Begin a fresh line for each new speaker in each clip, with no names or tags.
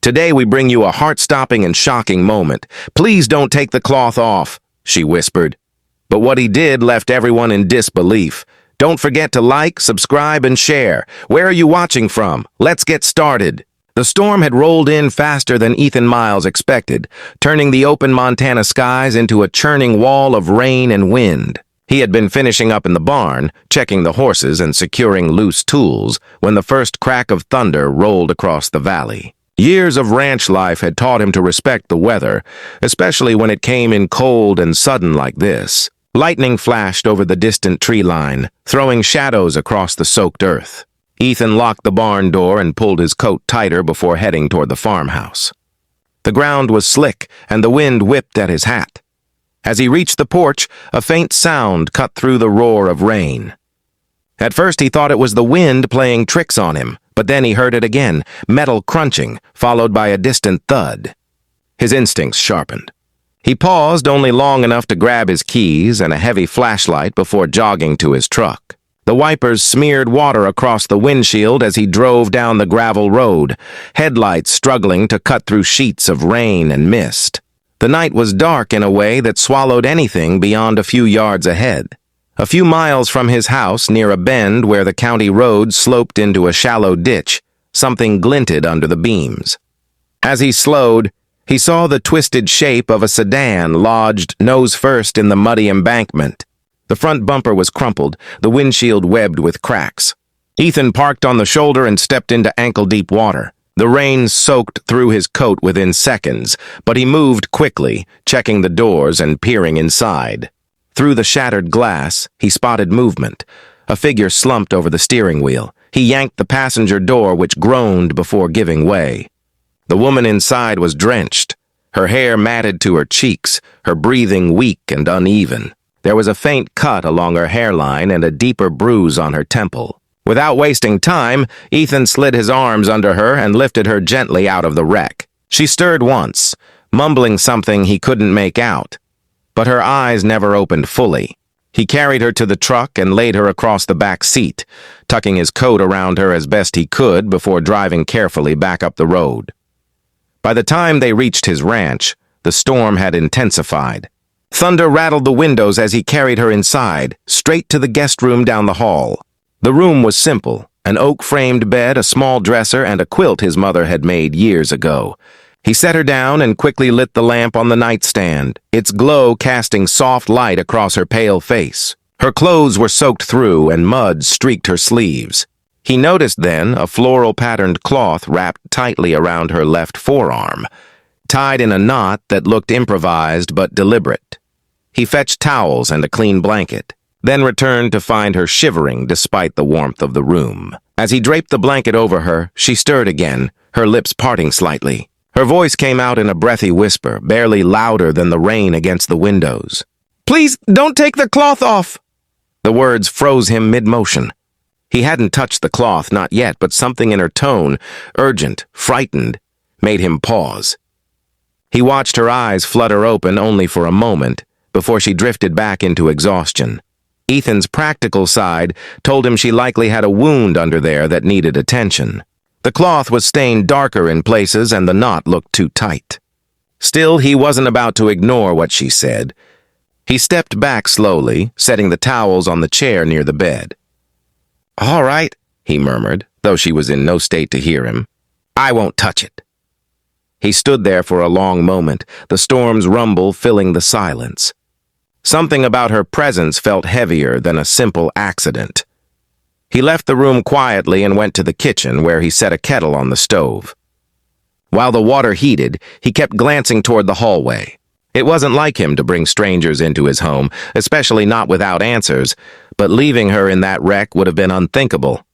Today we bring you a heart-stopping and shocking moment. Please don't take the cloth off, she whispered. But what he did left everyone in disbelief. Don't forget to like, subscribe, and share. Where are you watching from? Let's get started. The storm had rolled in faster than Ethan Miles expected, turning the open Montana skies into a churning wall of rain and wind. He had been finishing up in the barn, checking the horses and securing loose tools, when the first crack of thunder rolled across the valley. Years of ranch life had taught him to respect the weather, especially when it came in cold and sudden like this. Lightning flashed over the distant tree line, throwing shadows across the soaked earth. Ethan locked the barn door and pulled his coat tighter before heading toward the farmhouse. The ground was slick, and the wind whipped at his hat. As he reached the porch, a faint sound cut through the roar of rain. At first he thought it was the wind playing tricks on him, but then he heard it again, metal crunching, followed by a distant thud. His instincts sharpened. He paused only long enough to grab his keys and a heavy flashlight before jogging to his truck. The wipers smeared water across the windshield as he drove down the gravel road, headlights struggling to cut through sheets of rain and mist. The night was dark in a way that swallowed anything beyond a few yards ahead. A few miles from his house, near a bend where the county road sloped into a shallow ditch, something glinted under the beams. As he slowed, he saw the twisted shape of a sedan lodged nose first in the muddy embankment. The front bumper was crumpled, the windshield webbed with cracks. Ethan parked on the shoulder and stepped into ankle-deep water. The rain soaked through his coat within seconds, but he moved quickly, checking the doors and peering inside. Through the shattered glass, he spotted movement. A figure slumped over the steering wheel. He yanked the passenger door, which groaned before giving way. The woman inside was drenched, her hair matted to her cheeks, her breathing weak and uneven. There was a faint cut along her hairline and a deeper bruise on her temple. Without wasting time, Ethan slid his arms under her and lifted her gently out of the wreck. She stirred once, mumbling something he couldn't make out, but her eyes never opened fully. He carried her to the truck and laid her across the back seat, tucking his coat around her as best he could before driving carefully back up the road. By the time they reached his ranch, the storm had intensified. Thunder rattled the windows as he carried her inside, straight to the guest room down the hall. The room was simple, an oak-framed bed, a small dresser, and a quilt his mother had made years ago. He set her down and quickly lit the lamp on the nightstand, its glow casting soft light across her pale face. Her clothes were soaked through and mud streaked her sleeves. He noticed then a floral-patterned cloth wrapped tightly around her left forearm, tied in a knot that looked improvised but deliberate. He fetched towels and a clean blanket, then returned to find her shivering despite the warmth of the room. As he draped the blanket over her, she stirred again, her lips parting slightly. Her voice came out in a breathy whisper, barely louder than the rain against the windows. "Please, don't take the cloth off!" The words froze him mid-motion. He hadn't touched the cloth, not yet, but something in her tone, urgent, frightened, made him pause. He watched her eyes flutter open only for a moment, before she drifted back into exhaustion. Ethan's practical side told him she likely had a wound under there that needed attention. The cloth was stained darker in places and the knot looked too tight. Still, he wasn't about to ignore what she said. He stepped back slowly, setting the towels on the chair near the bed. "All right," he murmured, though she was in no state to hear him. "I won't touch it." He stood there for a long moment, the storm's rumble filling the silence. Something about her presence felt heavier than a simple accident. He left the room quietly and went to the kitchen, where he set a kettle on the stove. While the water heated, he kept glancing toward the hallway. It wasn't like him to bring strangers into his home, especially not without answers, but leaving her in that wreck would have been unthinkable.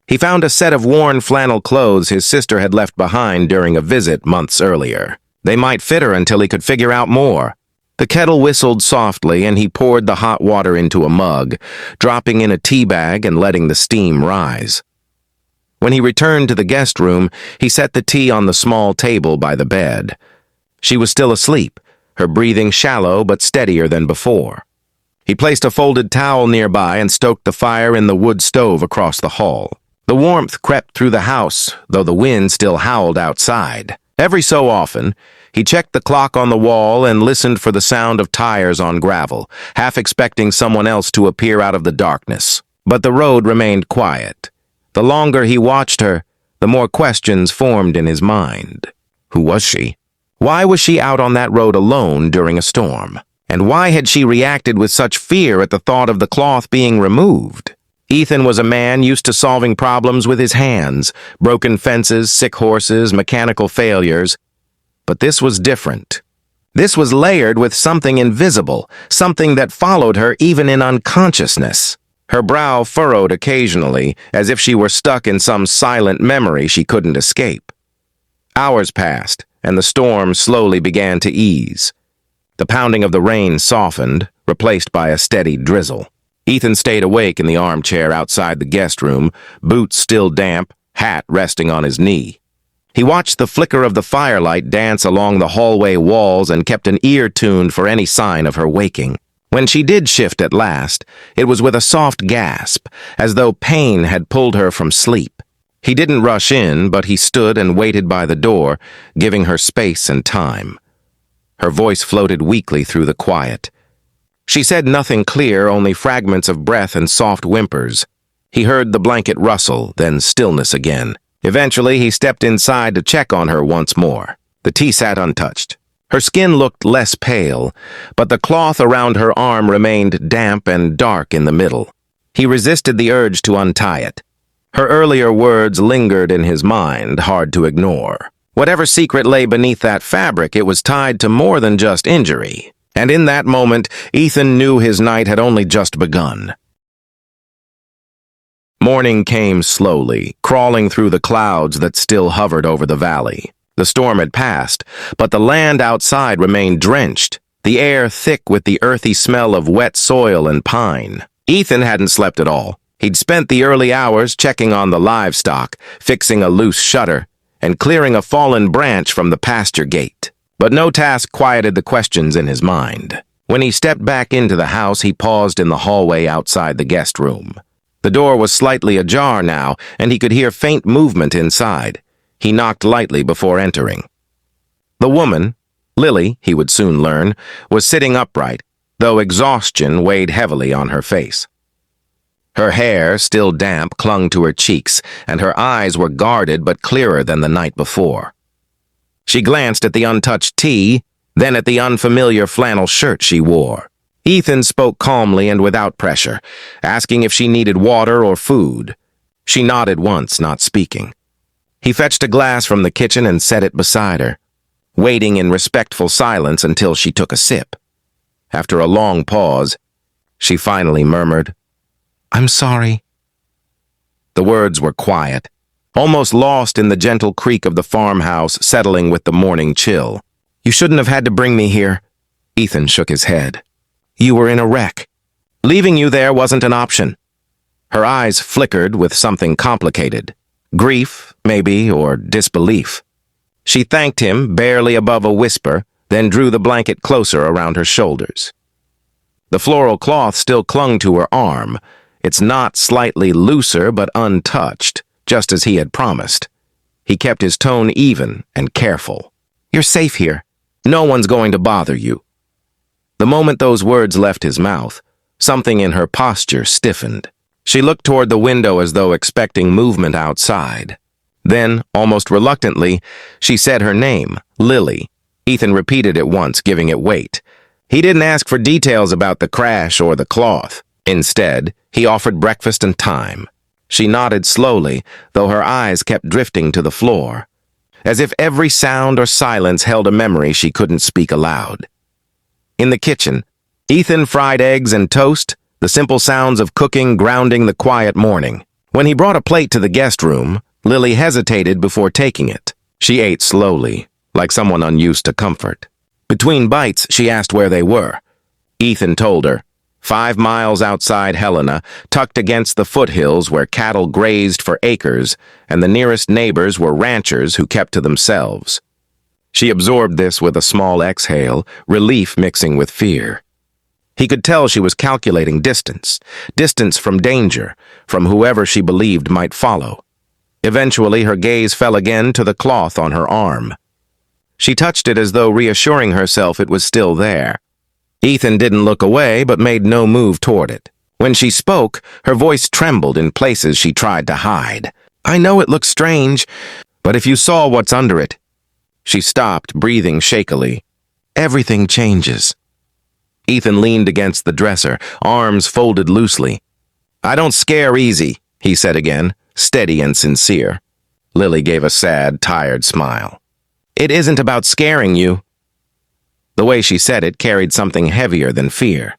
He found a set of worn flannel clothes his sister had left behind during a visit months earlier. They might fit her until he could figure out more. The kettle whistled softly, and he poured the hot water into a mug, dropping in a tea bag and letting the steam rise. When he returned to the guest room, he set the tea on the small table by the bed. She was still asleep, her breathing shallow but steadier than before. He placed a folded towel nearby and stoked the fire in the wood stove across the hall. The warmth crept through the house, though the wind still howled outside. Every so often, he checked the clock on the wall and listened for the sound of tires on gravel, half expecting someone else to appear out of the darkness. But the road remained quiet. The longer he watched her, the more questions formed in his mind. Who was she? Why was she out on that road alone during a storm? And why had she reacted with such fear at the thought of the cloth being removed? Ethan was a man used to solving problems with his hands, broken fences, sick horses, mechanical failures. But this was different. This was layered with something invisible, something that followed her even in unconsciousness. Her brow furrowed occasionally, as if she were stuck in some silent memory she couldn't escape. Hours passed, and the storm slowly began to ease. The pounding of the rain softened, replaced by a steady drizzle. Ethan stayed awake in the armchair outside the guest room, boots still damp, hat resting on his knee. He watched the flicker of the firelight dance along the hallway walls and kept an ear tuned for any sign of her waking. When she did shift at last, it was with a soft gasp, as though pain had pulled her from sleep. He didn't rush in, but he stood and waited by the door, giving her space and time. Her voice floated weakly through the quiet. She said nothing clear, only fragments of breath and soft whimpers. He heard the blanket rustle, then stillness again. Eventually, he stepped inside to check on her once more. The tea sat untouched. Her skin looked less pale, but the cloth around her arm remained damp and dark in the middle. He resisted the urge to untie it. Her earlier words lingered in his mind, hard to ignore. Whatever secret lay beneath that fabric, it was tied to more than just injury. And in that moment, Ethan knew his night had only just begun. Morning came slowly, crawling through the clouds that still hovered over the valley. The storm had passed, but the land outside remained drenched, the air thick with the earthy smell of wet soil and pine. Ethan hadn't slept at all. He'd spent the early hours checking on the livestock, fixing a loose shutter, and clearing a fallen branch from the pasture gate. But no task quieted the questions in his mind. When he stepped back into the house, he paused in the hallway outside the guest room. The door was slightly ajar now, and he could hear faint movement inside. He knocked lightly before entering. The woman, Lily, he would soon learn, was sitting upright, though exhaustion weighed heavily on her face. Her hair, still damp, clung to her cheeks, and her eyes were guarded but clearer than the night before. She glanced at the untouched tea, then at the unfamiliar flannel shirt she wore. Ethan spoke calmly and without pressure, asking if she needed water or food. She nodded once, not speaking. He fetched a glass from the kitchen and set it beside her, waiting in respectful silence until she took a sip. After a long pause, she finally murmured, "I'm sorry." The words were quiet, almost lost in the gentle creak of the farmhouse settling with the morning chill. "You shouldn't have had to bring me here." Ethan shook his head. "You were in a wreck. Leaving you there wasn't an option." Her eyes flickered with something complicated. Grief, maybe, or disbelief. She thanked him, barely above a whisper, then drew the blanket closer around her shoulders. The floral cloth still clung to her arm, its knot slightly looser but untouched, just as he had promised. He kept his tone even and careful. "You're safe here. No one's going to bother you." The moment those words left his mouth, something in her posture stiffened. She looked toward the window as though expecting movement outside. Then, almost reluctantly, she said her name, Lily. Ethan repeated it once, giving it weight. He didn't ask for details about the crash or the cloth. Instead, he offered breakfast and time. She nodded slowly, though her eyes kept drifting to the floor, as if every sound or silence held a memory she couldn't speak aloud. In the kitchen, Ethan fried eggs and toast, the simple sounds of cooking grounding the quiet morning. When he brought a plate to the guest room, Lily hesitated before taking it. She ate slowly, like someone unused to comfort. Between bites, she asked where they were. Ethan told her, 5 miles outside Helena, tucked against the foothills where cattle grazed for acres, and the nearest neighbors were ranchers who kept to themselves. She absorbed this with a small exhale, relief mixing with fear. He could tell she was calculating distance. Distance from danger, from whoever she believed might follow. Eventually, her gaze fell again to the cloth on her arm. She touched it as though reassuring herself it was still there. Ethan didn't look away, but made no move toward it. When she spoke, her voice trembled in places she tried to hide. "I know it looks strange, but if you saw what's under it..." She stopped, breathing shakily. "Everything changes." Ethan leaned against the dresser, arms folded loosely. "I don't scare easy," he said again, steady and sincere. Lily gave a sad, tired smile. "It isn't about scaring you." The way she said it carried something heavier than fear.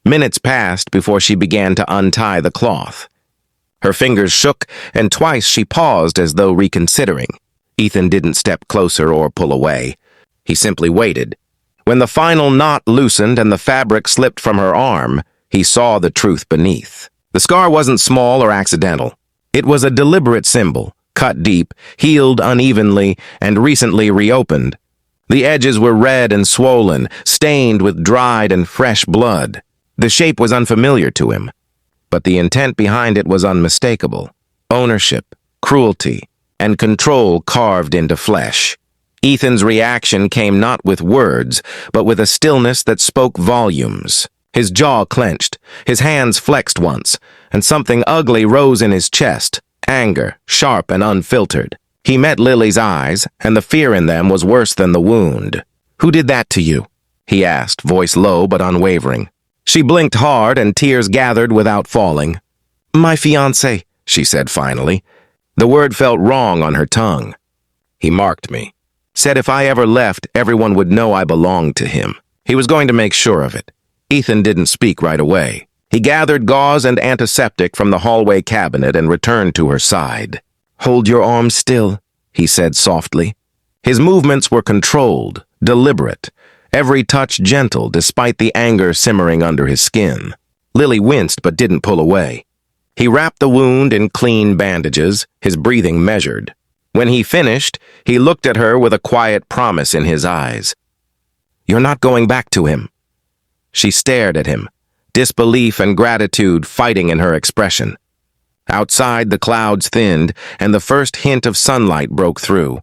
Minutes passed before she began to untie the cloth. Her fingers shook, and twice she paused as though reconsidering. Ethan didn't step closer or pull away. He simply waited. When the final knot loosened and the fabric slipped from her arm, he saw the truth beneath. The scar wasn't small or accidental. It was a deliberate symbol, cut deep, healed unevenly, and recently reopened. The edges were red and swollen, stained with dried and fresh blood. The shape was unfamiliar to him, but the intent behind it was unmistakable. Ownership, cruelty, and control carved into flesh. Ethan's reaction came not with words, but with a stillness that spoke volumes. His jaw clenched, his hands flexed once, and something ugly rose in his chest, anger, sharp and unfiltered. He met Lily's eyes, and the fear in them was worse than the wound. "Who did that to you?" he asked, voice low but unwavering. She blinked hard, and tears gathered without falling. "My fiancé," she said finally. The word felt wrong on her tongue. "He marked me. Said if I ever left, everyone would know I belonged to him. He was going to make sure of it." Ethan didn't speak right away. He gathered gauze and antiseptic from the hallway cabinet and returned to her side. "Hold your arm still," he said softly. His movements were controlled, deliberate, every touch gentle despite the anger simmering under his skin. Lily winced but didn't pull away. He wrapped the wound in clean bandages, his breathing measured. When he finished, he looked at her with a quiet promise in his eyes. "You're not going back to him." She stared at him, disbelief and gratitude fighting in her expression. Outside, the clouds thinned, and the first hint of sunlight broke through.